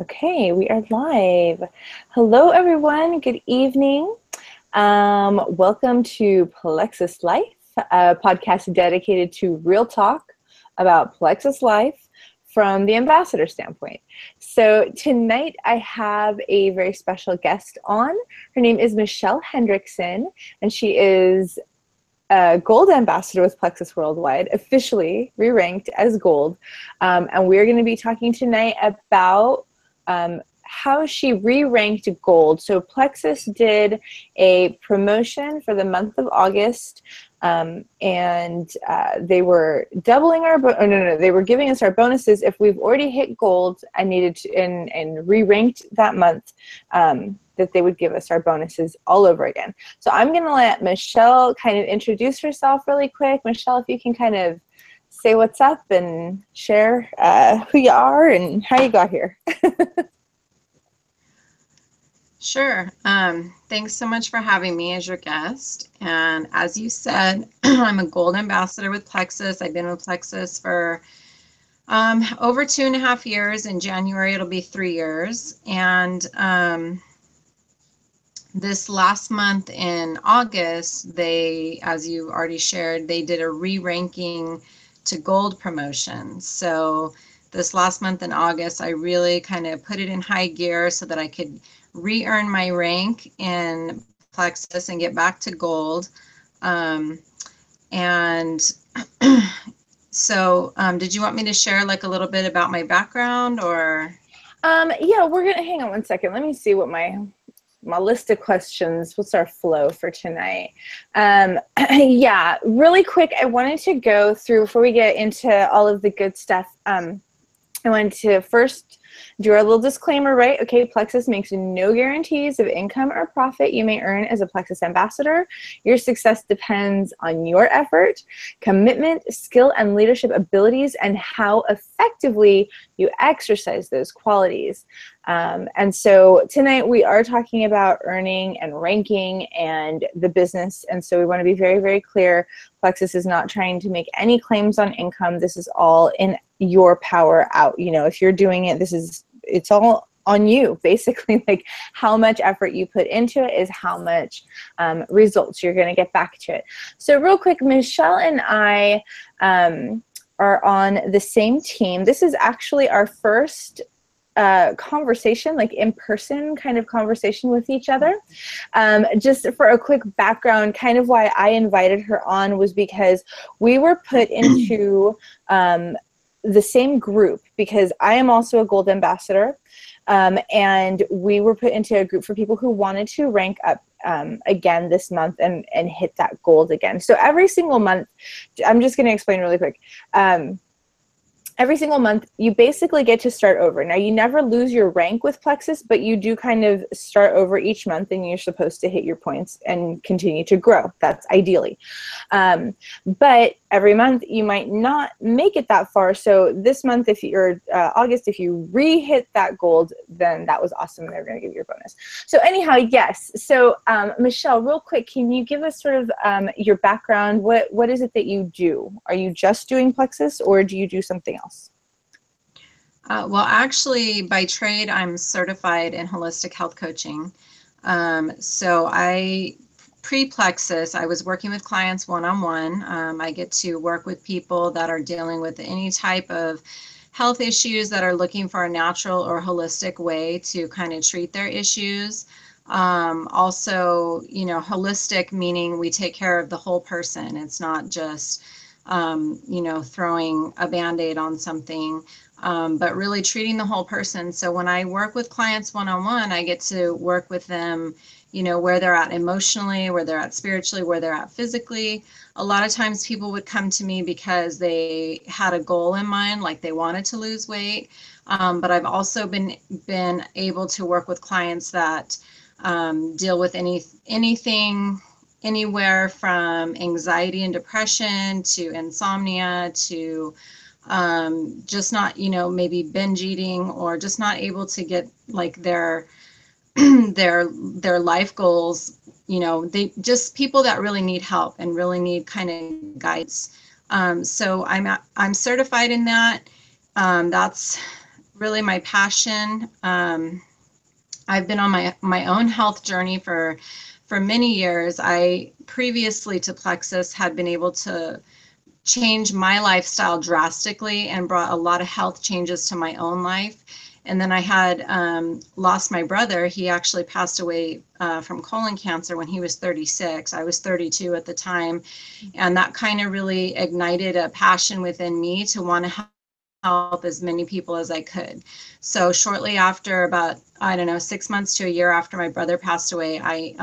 Okay, we are live. Hello, everyone. Good evening. Welcome to Plexus Life, a podcast dedicated to real talk about Plexus Life from the ambassador standpoint. So tonight I have a very special guest on. Her name is Michelle Hendrickson, and she is a gold ambassador with Plexus Worldwide, officially re-ranked as gold. And we're going to be talking tonight about how she re-ranked gold. So Plexus did a promotion for the month of August, and they were doubling our they were giving us our bonuses if we've already hit gold and needed to and re-ranked that month. That they would give us our bonuses all over again. So I'm going to let Michelle kind of introduce herself really quick. Michelle, if you can kind of say what's up and share who you are and how you got here. Sure. Thanks so much for having me as your guest. And as you said, I'm a gold ambassador with Plexus. I've been with Plexus for over 2.5 years. In January, it'll be 3 years. And this last month in August, they, as you already shared, they did a re-ranking to gold promotion. So this last month in August, I really kind of put it in high gear so that I could re-earn my rank in Plexus and get back to gold. Did you want me to share like a little bit about my background or? Yeah, we're gonna hang on one second. Let me see what my list of questions. What's our flow for tonight? Yeah, really quick. I wanted to go through before we get into all of the good stuff. I wanted to first do our little disclaimer, right? Okay, Plexus makes no guarantees of income or profit you may earn as a Plexus ambassador. Your success depends on your effort, commitment, skill, and leadership abilities, and how effectively you exercise those qualities. And so tonight we are talking about earning and ranking and the business. And so we want to be very, very clear. Plexus is not trying to make any claims on income. This is all in your power out. You know, if you're doing it, it's all on you, basically. Like how much effort you put into it is how much results you're going to get back to it. So real quick, Michelle and I are on the same team. This is actually our first conversation, like in-person kind of conversation with each other. Just for a quick background, kind of why I invited her on was because we were put into the same group, because I am also a gold ambassador, and we were put into a group for people who wanted to rank up again this month and hit that gold again. So every single month, I'm just going to explain really quick. Every single month, you basically get to start over. Now, you never lose your rank with Plexus, but you do kind of start over each month, and you're supposed to hit your points and continue to grow. That's ideally. But every month, you might not make it that far. So this month, August, if you re-hit that gold, then that was awesome. They're going to give you your bonus. So anyhow, yes. So Michelle, real quick, can you give us sort of your background? What is it that you do? Are you just doing Plexus, or do you do something else? Well, actually, by trade, I'm certified in holistic health coaching. Pre-Plexus, I was working with clients one-on-one. I get to work with people that are dealing with any type of health issues that are looking for a natural or holistic way to kind of treat their issues. Also, you know, holistic meaning we take care of the whole person. It's not just throwing a Band-Aid on something, but really treating the whole person. So when I work with clients one-on-one, I get to work with them, you know, where they're at emotionally, where they're at spiritually, where they're at physically. A lot of times people would come to me because they had a goal in mind, like they wanted to lose weight. But I've also been able to work with clients that deal with anything, anywhere from anxiety and depression to insomnia to just not, maybe binge eating, or just not able to get like their their life goals. They just people that really need help and really need kind of guidance. So I'm certified in that. That's really my passion. I've been on my own health journey for many years. I previously to Plexus had been able to change my lifestyle drastically and brought a lot of health changes to my own life. And then I had lost my brother. He actually passed away from colon cancer when he was 36. I was 32 at the time. And that kind of really ignited a passion within me to want to help as many people as I could. So shortly after, about, I don't know, 6 months to a year after my brother passed away, I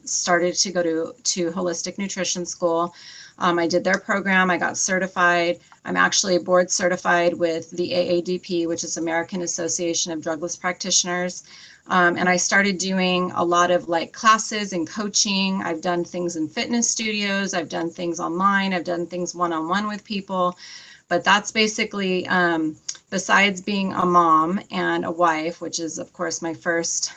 started to go to holistic nutrition school. I did their program. I got certified. I'm actually board certified with the AADP, which is American Association of Drugless Practitioners. And I started doing a lot of like classes and coaching. I've done things in fitness studios. I've done things online. I've done things one-on-one with people. But that's basically, besides being a mom and a wife, which is of course my first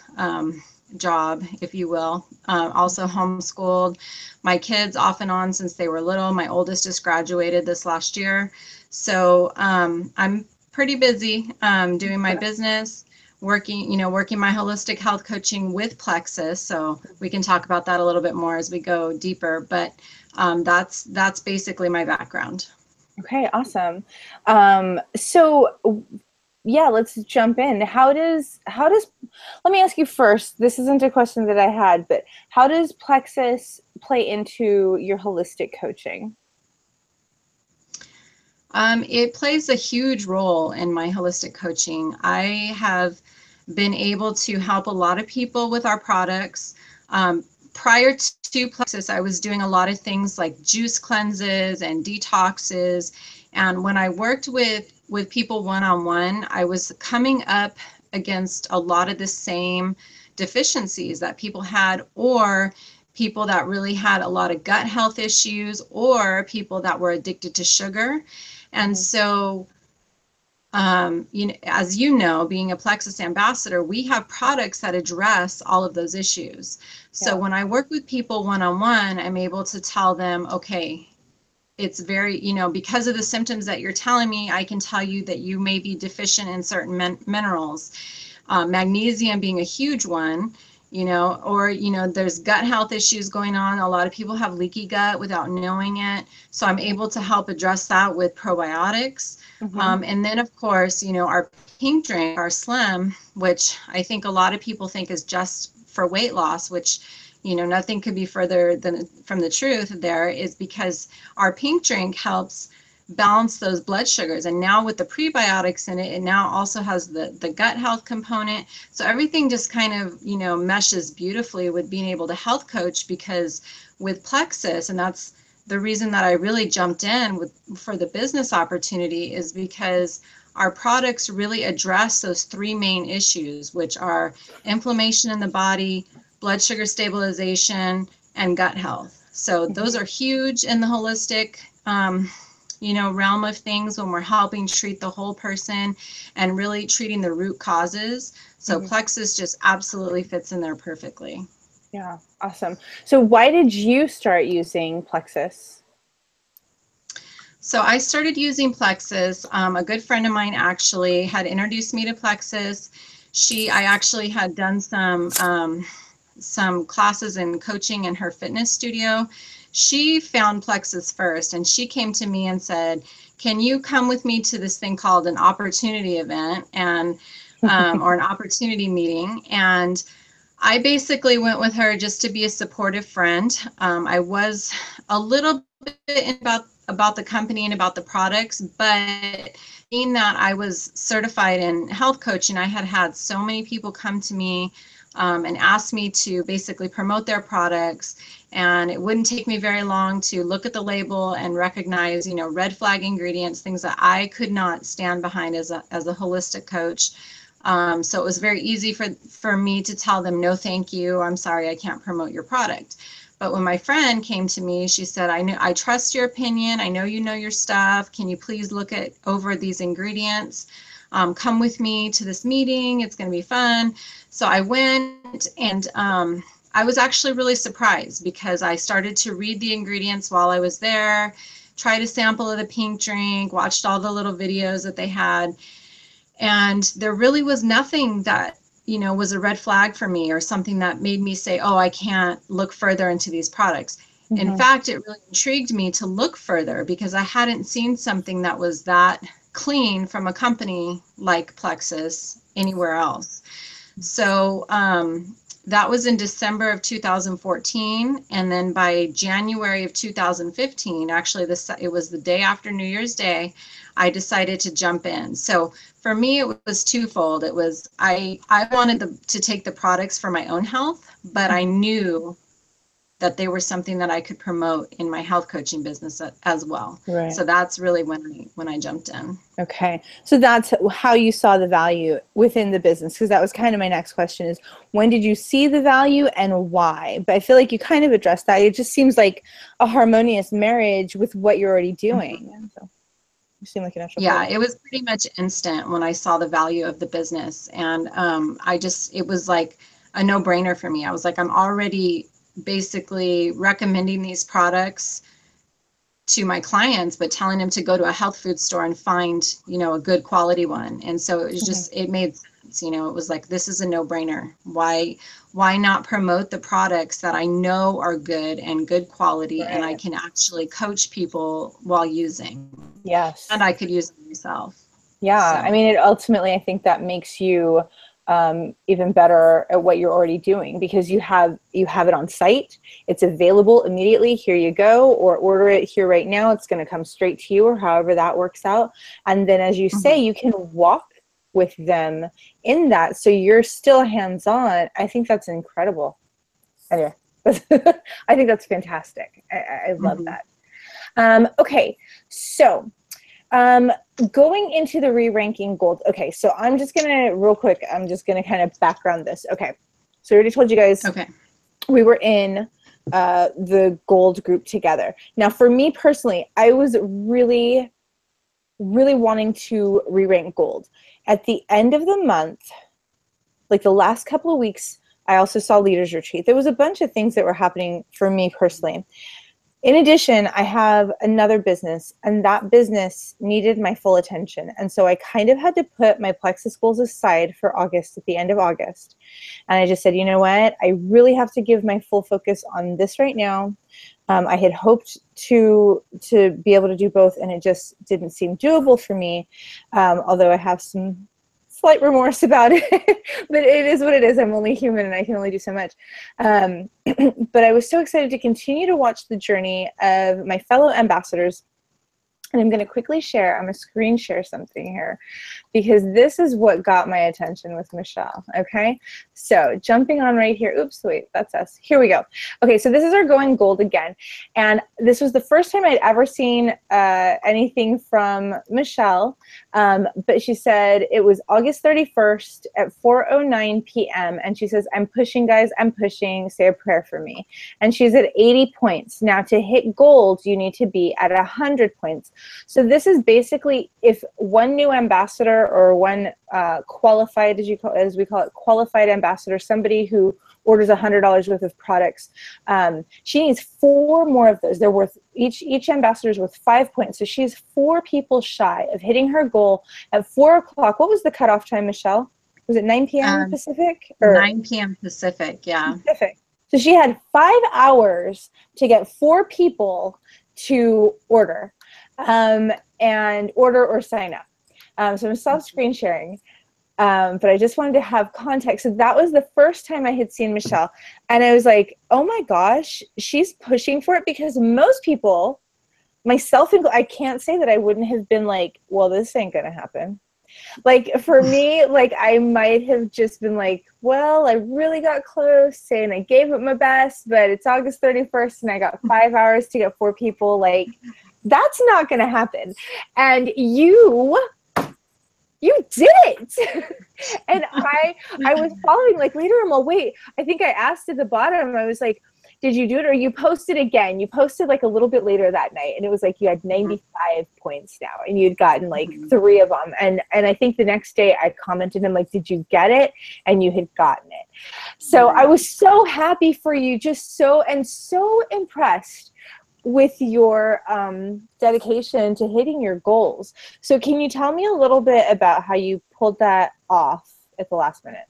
job, if you will, also homeschooled my kids off and on since they were little. My oldest just graduated this last year. So I'm pretty busy doing my business, working my holistic health coaching with Plexus. So we can talk about that a little bit more as we go deeper, but that's basically my background. Okay, awesome. So yeah, let's jump in. How does, let me ask you first, this isn't a question that I had, but how does Plexus play into your holistic coaching? It plays a huge role in my holistic coaching. I have been able to help a lot of people with our products. Prior to Plexus, I was doing a lot of things like juice cleanses and detoxes. And when I worked with people one-on-one, I was coming up against a lot of the same deficiencies that people had, or people that really had a lot of gut health issues, or people that were addicted to sugar. And so, as you know, being a Plexus ambassador, we have products that address all of those issues. So when I work with people one-on-one, I'm able to tell them, okay, it's very, because of the symptoms that you're telling me, I can tell you that you may be deficient in certain minerals, magnesium being a huge one, or, there's gut health issues going on. A lot of people have leaky gut without knowing it. So I'm able to help address that with probiotics. And then, of course, our pink drink, our Slim, which I think a lot of people think is just for weight loss, which, nothing could be further from the truth there, is because our pink drink helps balance those blood sugars. And now with the prebiotics in it, it now also has the gut health component. So everything just kind of, meshes beautifully with being able to health coach, because with Plexus, and that's the reason that I really jumped in for the business opportunity, is because our products really address those three main issues, which are inflammation in the body, blood sugar stabilization, and gut health. So those are huge in the holistic realm of things, when we're helping treat the whole person and really treating the root causes. So Plexus just absolutely fits in there perfectly. Yeah, awesome. So why did you start using Plexus? So I started using Plexus. A good friend of mine actually had introduced me to Plexus. I actually had done some classes and coaching in her fitness studio. She found Plexus first, and she came to me and said, can you come with me to this thing called an opportunity event, and or an opportunity meeting? And I basically went with her just to be a supportive friend. I was a little bit about the company and about the products, but being that I was certified in health coaching, I had so many people come to me and ask me to basically promote their products. And it wouldn't take me very long to look at the label and recognize, red flag ingredients, things that I could not stand behind as a holistic coach. So it was very easy for me to tell them, no, thank you. I'm sorry, I can't promote your product. But when my friend came to me, she said, I trust your opinion. I know you know your stuff. Can you please look over these ingredients? Come with me to this meeting. It's going to be fun. So I went, and I was actually really surprised, because I started to read the ingredients while I was there, tried a sample of the pink drink, watched all the little videos that they had. And there really was nothing that, you know, was a red flag for me or something that made me say, oh, I can't look further into these products. In fact, it really intrigued me to look further because I hadn't seen something that was that clean from a company like Plexus anywhere else. So that was in December of 2014. And then by January of 2015, actually it was the day after New Year's Day, I decided to jump in. So for me, it was twofold. It was, I wanted to take the products for my own health, but I knew that they were something that I could promote in my health coaching business as well. Right. So that's really when I jumped in. Okay. So that's how you saw the value within the business, because that was kind of my next question is, when did you see the value and why? But I feel like you kind of addressed that. It just seems like a harmonious marriage with what you're already doing. So you seem like a natural Yeah, person. it was pretty much instant when I saw the value of the business. And it was like a no-brainer for me. I was like, I'm already basically recommending these products to my clients, but telling them to go to a health food store and find, you know, a good quality one. And so it was just, it made sense, you know, it was like, this is a no-brainer. Why not promote the products that I know are good and good quality, and I can actually coach people while using. Yes. And I could use them myself. Yeah. So. I mean, ultimately, I think that makes you even better at what you're already doing, because you have it on site. It's available immediately. Here you go, or order it here right now. It's going to come straight to you, or however that works out. And then, as you say, you can walk with them in that. So you're still hands-on. I think that's incredible. Anyway, I think that's fantastic. I love that. Okay. So, going into the re-ranking gold. Okay, so I'm just gonna real quick. I'm just gonna kind of background this. Okay, so I already told you guys. Okay, we were in the gold group together. Now, for me personally, I was really, really wanting to re-rank gold. At the end of the month, like the last couple of weeks, I also saw Leaders Retreat. There was a bunch of things that were happening for me personally. In addition, I have another business, and that business needed my full attention. And so I kind of had to put my Plexus goals aside for August, at the end of August. And I just said, you know what? I really have to give my full focus on this right now. I had hoped to be able to do both, and it just didn't seem doable for me, although I have some slight remorse about it, but it is what it is. I'm only human and I can only do so much. But I was so excited to continue to watch the journey of my fellow ambassadors. And I'm going to quickly share, I'm going to screen share something here, because this is what got my attention with Michelle, okay? So jumping on right here, oops, wait, that's us. Here we go. Okay, so this is our Going Gold again. And this was the first time I'd ever seen anything from Michelle, but she said it was August 31st at 4:09 p.m. And she says, I'm pushing, guys, I'm pushing, say a prayer for me. And she's at 80 points. Now to hit gold, you need to be at 100 points. So this is basically if one new ambassador or one qualified, as we call it, qualified ambassador, somebody who orders $100 worth of products, she needs 4 more of those. They're worth, each ambassador is worth 5 points. So she's 4 people shy of hitting her goal at 4 o'clock. What was the cutoff time, Michelle? Was it 9 p.m. Pacific? Or 9 p.m. Pacific, yeah. Pacific. So she had 5 hours to get 4 people to order. And order or sign up. So I'm going to stop screen sharing, but I just wanted to have context. So that was the first time I had seen Michelle, and I was like, oh my gosh, she's pushing for it, because most people, myself included, I can't say that I wouldn't have been like, well, this ain't going to happen. Like for me, like I might have just been like, well, I really got close saying I gave it my best, but it's August 31st and I got 5 hours to get 4 people. Like, that's not going to happen. And you did it. And I was following like later. I'm like, wait, I think I asked at the bottom, I was like, did you do it? Or you posted again? You posted like a little bit later that night, and it was like you had 95 points now, and you'd gotten like 3 of them. And I think the next day I commented, I'm like, did you get it? And you had gotten it. So I was so happy for you, just so impressed with your dedication to hitting your goals. So can you tell me a little bit about how you pulled that off at the last minute?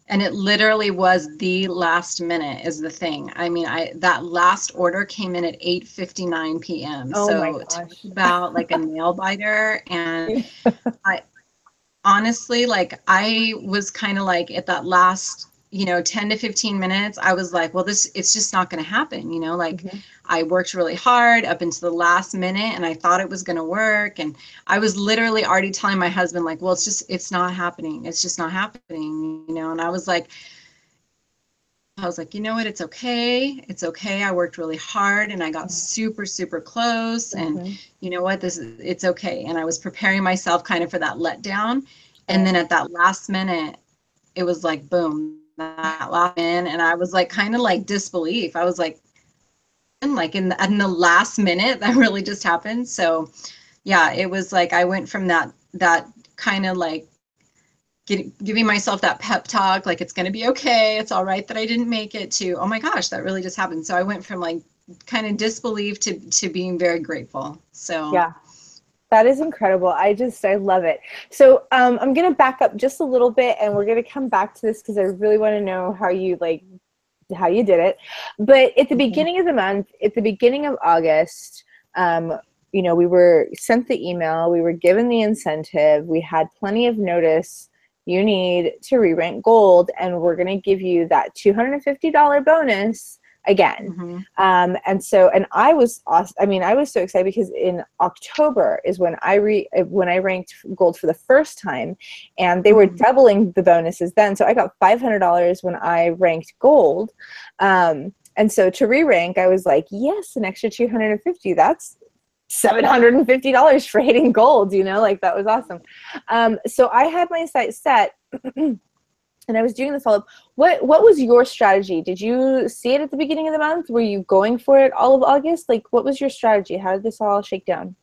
And it literally was the last minute is the thing. I mean, that last order came in at 8:59 p.m. Oh my So talk gosh. about like a nail biter. And I honestly, like, I was kind of like at that last, 10 to 15 minutes, I was like, well, it's just not going to happen. Like, Mhm. I worked really hard up into the last minute and I thought it was going to work. And I was literally already telling my husband, like, well, it's not happening. It's just not happening, and I was like, you know what? It's okay. It's okay. I worked really hard and I got super, super close. And Mhm. you know what? It's okay. And I was preparing myself kind of for that letdown. And Right. then at that last minute, it was like, boom, that last minute. And I was like, kind of like disbelief. I was like, and like in the last minute, that really just happened. So yeah, it was like, I went from that kind of like, giving myself that pep talk, like it's going to be okay, it's all right that I didn't make it, to, oh my gosh, that really just happened. So I went from like kind of disbelief to being very grateful. So Yeah. That is incredible. I love it. So I'm going to back up just a little bit and we're going to come back to this because I really want to know how you did it. But at the beginning of the month, at the beginning of August, we were sent the email, we were given the incentive, we had plenty of notice. You need to ReRank Gold, and we're going to give you that $250 bonus again. mm-hmm. And I was awesome. I mean, I was so excited because in October is when when I ranked gold for the first time, and they were doubling the bonuses then. So I got $500 when I ranked gold. And so to re-rank, I was like, yes, an extra 250. That's $750 for hitting gold, like that was awesome. So I had my sight set and I was doing the follow-up. What was your strategy? Did you see it at the beginning of the month? Were you going for it all of August? Like, what was your strategy? How did this all shake down?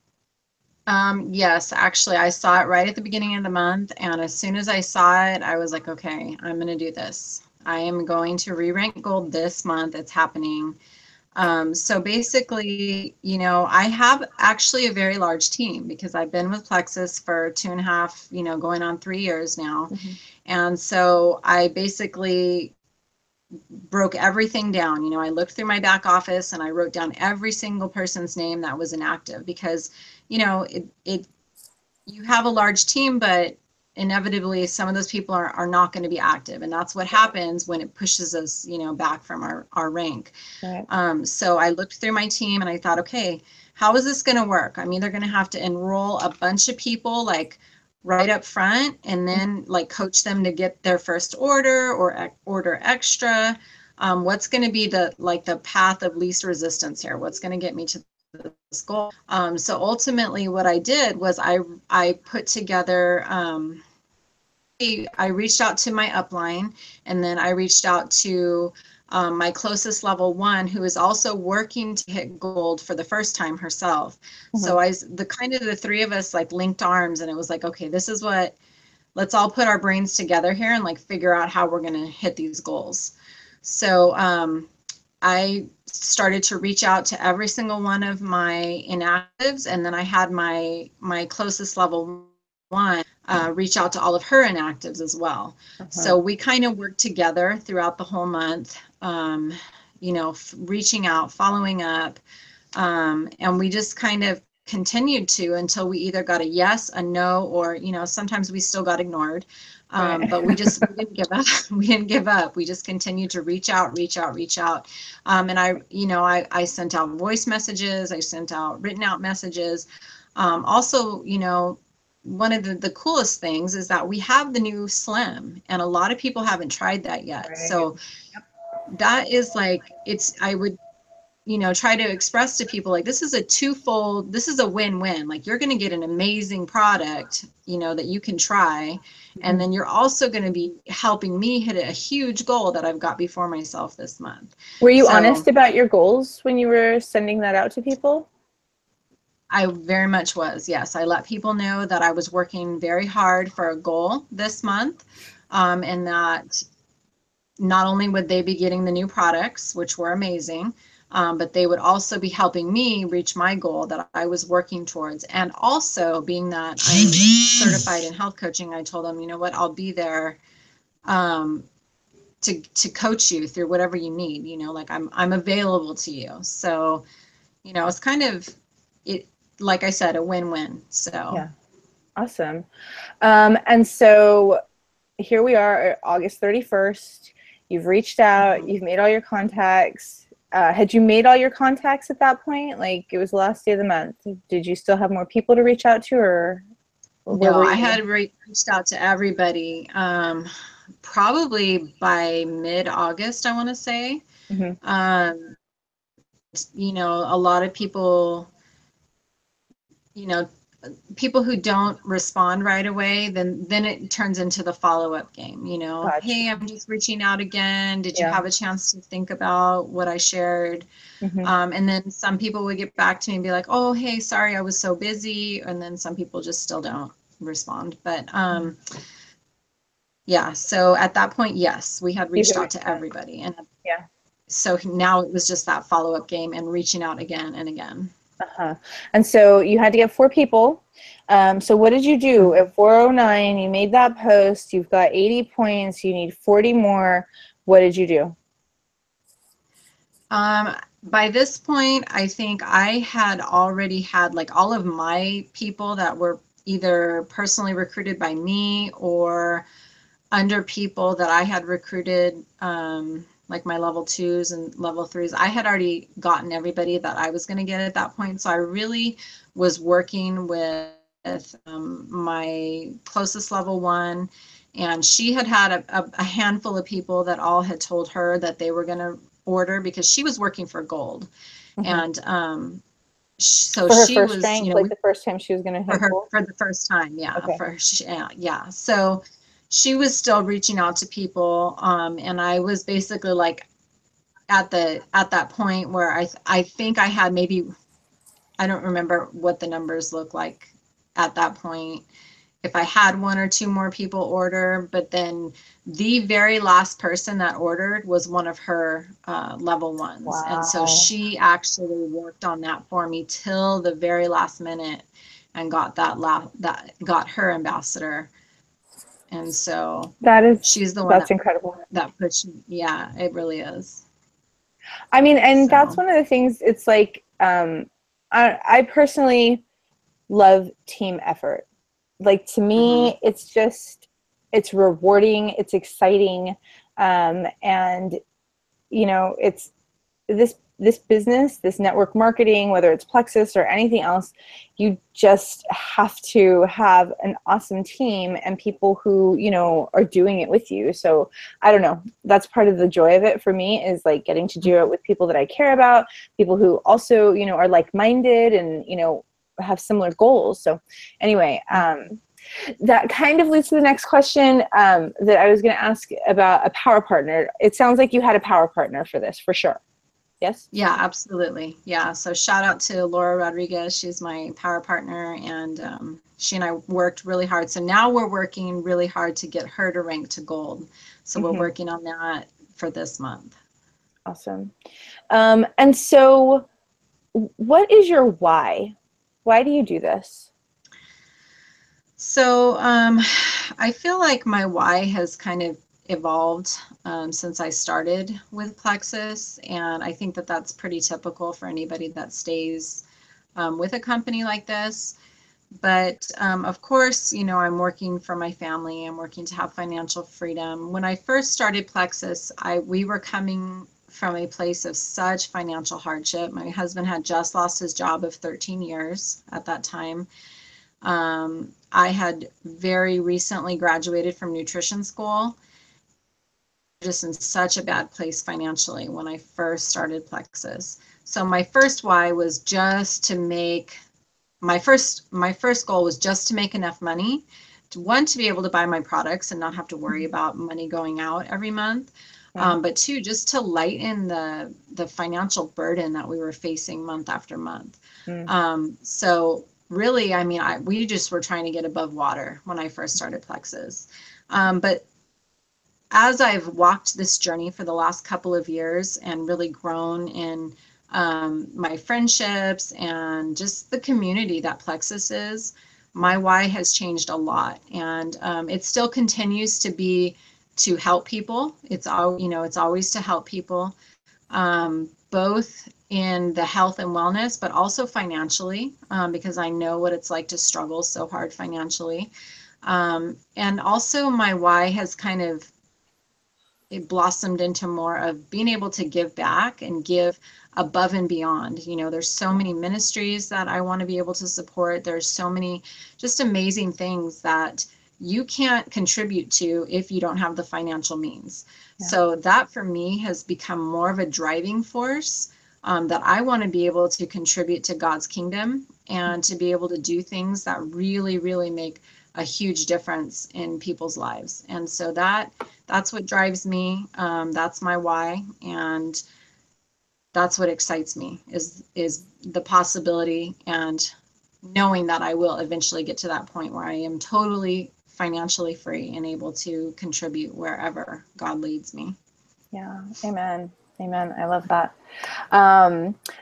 Yes, actually, I saw it right at the beginning of the month, and as soon as I saw it, I was like, okay, I'm going to do this. I am going to re-rank gold this month. It's happening. So basically, I have actually a very large team because I've been with Plexus for 2.5, going on 3 years now. Mm-hmm. And so I basically broke everything down. I looked through my back office and I wrote down every single person's name that was inactive because, you have a large team, but inevitably some of those people are not going to be active. And that's what happens when it pushes us, back from our rank. Right. So I looked through my team and I thought, okay, how is this going to work? I'm either going to have to enroll a bunch of people like right up front and then like coach them to get their first order or order extra. What's going to be the path of least resistance here? What's going to get me to this goal? So ultimately what I did was I put together, I reached out to my upline, and then I reached out to my closest level one, who is also working to hit gold for the first time herself. So the three of us like linked arms, and it was like, okay, let's all put our brains together here and like figure out how we're going to hit these goals. So I started to reach out to every single one of my inactives, and then I had my closest level one reach out to all of her inactives as well. So we kind of worked together throughout the whole month, reaching out, following up, and we just kind of continued to until we either got a yes, a no, or sometimes we still got ignored. But we didn't give up. We didn't give up. We just continued to reach out. And I sent out voice messages. I sent out written out messages. Also, one of the coolest things is that we have the new Slim, and a lot of people haven't tried that yet. Right. So that is like, I would, try to express to people like, this is a win-win. Like, you're going to get an amazing product, that you can try. And then you're also going to be helping me hit a huge goal that I've got before myself this month. Were you honest about your goals when you were sending that out to people? I very much was, yes. I let people know that I was working very hard for a goal this month, and that not only would they be getting the new products, which were amazing, But they would also be helping me reach my goal that I was working towards. And also, being that I'm certified in health coaching, I told them, you know what, I'll be there to coach you through whatever you need, like I'm available to you. So, it's kind of it, like I said, a win-win. So Yeah. Awesome. And so here we are, August 31st. You've reached out, you've made all your contacts. Had you made all your contacts at that point? Like, it was the last day of the month. Did you still have more people to reach out to, or where no, were I you? had reached out to everybody, probably by mid-August, I want to say. Mm-hmm. A lot of people, you know, people who don't respond right away, then it turns into the follow-up game. Gotcha. Hey, I'm just reaching out again. Did you Yeah. have a chance to think about what I shared? Mm-hmm. And then some people would get back to me and be like, oh, hey, sorry, I was so busy. And then some people just still don't respond. But yeah, so at that point, yes, we had reached out to everybody. And Yeah. so now it was just that follow-up game and reaching out again and again. Uh-huh. And so you had to get 4 people. So what did you do? At 4:09, you made that post. You've got 80 points. You need 40 more. What did you do? By this point, I think I had already had like all of my people that were either personally recruited by me or under people that I had recruited, like my level 2s and level 3s. I had already gotten everybody that I was going to get at that point. So I really was working with my closest level 1, and she had had a handful of people that all had told her that they were going to order because she was working for Gold. Mm-hmm. And so For her she first was, rank, like the first time she was going to hit gold? for the first time, yeah, Okay. yeah. So she was still reaching out to people, and I was basically like at that point where I think I had maybe, I don't remember what the numbers look like at that point, if I had 1 or 2 more people order, but then the very last person that ordered was one of her level 1s. And so Wow. she actually worked on that for me till the very last minute and got that got her ambassador. And so she's the one That's incredible. that pushed me. Yeah, it really is. I mean, and that's So, one of the things, it's like, I personally love team effort. Like, to mhm. me, it's rewarding, it's exciting. And it's this business, this network marketing, whether it's Plexus or anything else, you just have to have an awesome team and people who are doing it with you. So I don't know, that's part of the joy of it for me, is like getting to do it with people that I care about, people who also are like-minded and have similar goals. So anyway, that kind of leads to the next question that I was going to ask about a power partner. It sounds like you had a power partner for this, for sure. Yes? Yeah, absolutely. Yeah. So shout out to Laura Rodriguez. She's my power partner, and she and I worked really hard. So now we're working really hard to get her to rank to gold. So we're working on that for this month. Awesome. And so what is your why? Why do you do this? So I feel like my why has kind of evolved since I started with Plexus, and I think that that's pretty typical for anybody that stays with a company like this. But of course, I'm working for my family. I'm working to have financial freedom. When I first started Plexus, we were coming from a place of such financial hardship. My husband had just lost his job of 13 years at that time. I had very recently graduated from nutrition school, just in such a bad place financially when I first started Plexus. So my first why was just to make my first goal was just to make enough money to be able to buy my products and not have to worry about money going out every month. But 2, just to lighten the financial burden that we were facing month after month. So really, I mean, we just were trying to get above water when I first started Plexus. But as I've walked this journey for the last couple of years and really grown in my friendships, and just the community that Plexus is, my why has changed a lot. And it still continues to be to help people. It's all, it's always to help people, both in the health and wellness, but also financially, because I know what it's like to struggle so hard financially. And also my why has kind of, it blossomed into more of being able to give back and give above and beyond. There's so many ministries that I want to be able to support. There's so many just amazing things that you can't contribute to if you don't have the financial means. Yeah. So that for me has become more of a driving force, that I want to be able to contribute to God's kingdom and to be able to do things that really, really make a huge difference in people's lives. And so that's what drives me. That's my why. And that's what excites me is the possibility and knowing that I will eventually get to that point where I am totally financially free and able to contribute wherever God leads me. Yeah. Amen. Amen. I love that.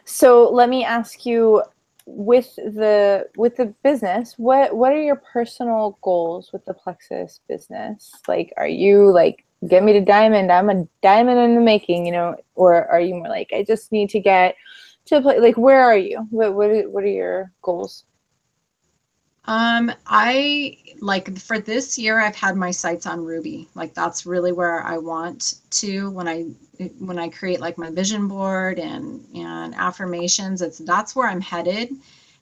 So let me ask you, with the business, what are your personal goals with the Plexus business? Like, are you like, get me to diamond, I'm a diamond in the making, or are you more like, I just need to get to a place, like, where are you? What are your goals? I like for this year, I've had my sights on Ruby. Like that's really where I want to, when I create like my vision board and affirmations, that's where I'm headed.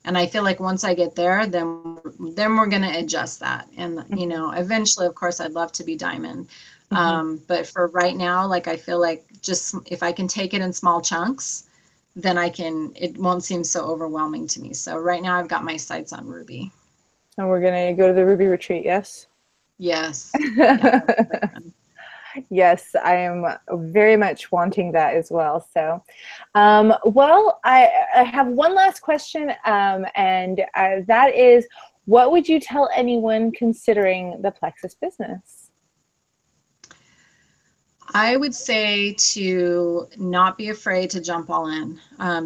And I feel like once I get there, then we're going to adjust that. And, eventually, of course, I'd love to be diamond. But for right now, like, I feel like just if I can take it in small chunks, then it won't seem so overwhelming to me. So right now I've got my sights on Ruby. And we're going to go to the Ruby retreat, yes? Yes. Yeah, yes, I am very much wanting that as well. So, well, I have one last question, and that is, what would you tell anyone considering the Plexus business? I would say to not be afraid to jump all in.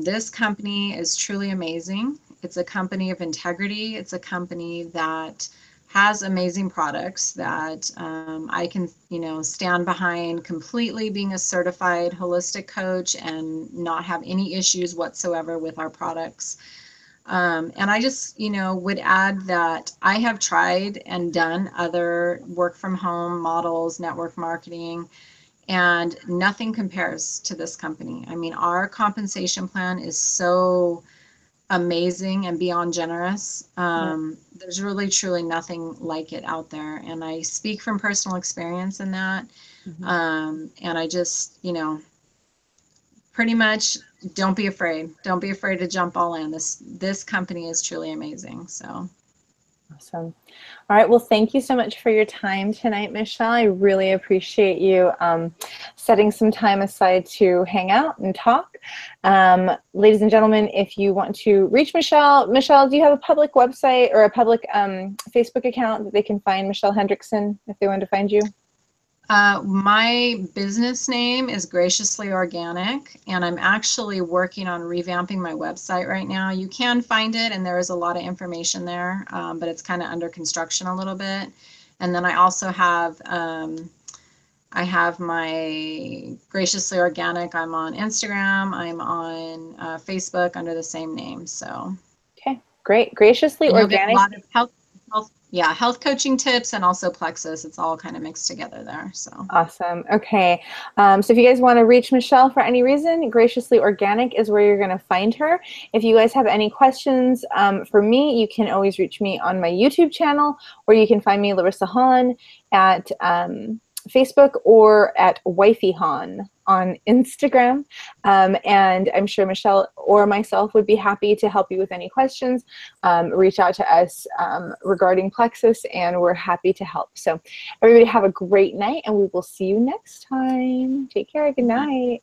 This company is truly amazing. It's a company of integrity. It's a company that has amazing products that I can, stand behind completely, being a certified holistic coach and not have any issues whatsoever with our products. And I just, would add that I have tried and done other work from home models, network marketing, and nothing compares to this company. I mean, our compensation plan is so amazing and beyond generous. There's really, truly nothing like it out there. And I speak from personal experience in that. And I just, pretty much don't be afraid. Don't be afraid to jump all in. This company is truly amazing. So. Awesome. All right. Well, thank you so much for your time tonight, Michelle. I really appreciate you setting some time aside to hang out and talk. Ladies and gentlemen, if you want to reach Michelle, do you have a public website or a public Facebook account that they can find Michelle Hendrickson if they want to find you? My business name is Graciously Organic, and I'm actually working on revamping my website right now. You can find it, and there is a lot of information there, but it's kind of under construction a little bit. And then I also have my Graciously Organic. I'm on Instagram. I'm on Facebook under the same name. So. Okay, great. Graciously Organic. Get a lot of health coaching tips, and also Plexus. It's all kind of mixed together there. So awesome. Okay. So if you guys want to reach Michelle for any reason, Graciously Organic is where you're going to find her. If you guys have any questions for me, you can always reach me on my YouTube channel, or you can find me, Larissa Hahn, at Facebook, or at Wifey Hahn on Instagram. And I'm sure Michelle or myself would be happy to help you with any questions. Reach out to us regarding Plexus, and we're happy to help. So everybody have a great night, and we will see you next time. Take care. Good night.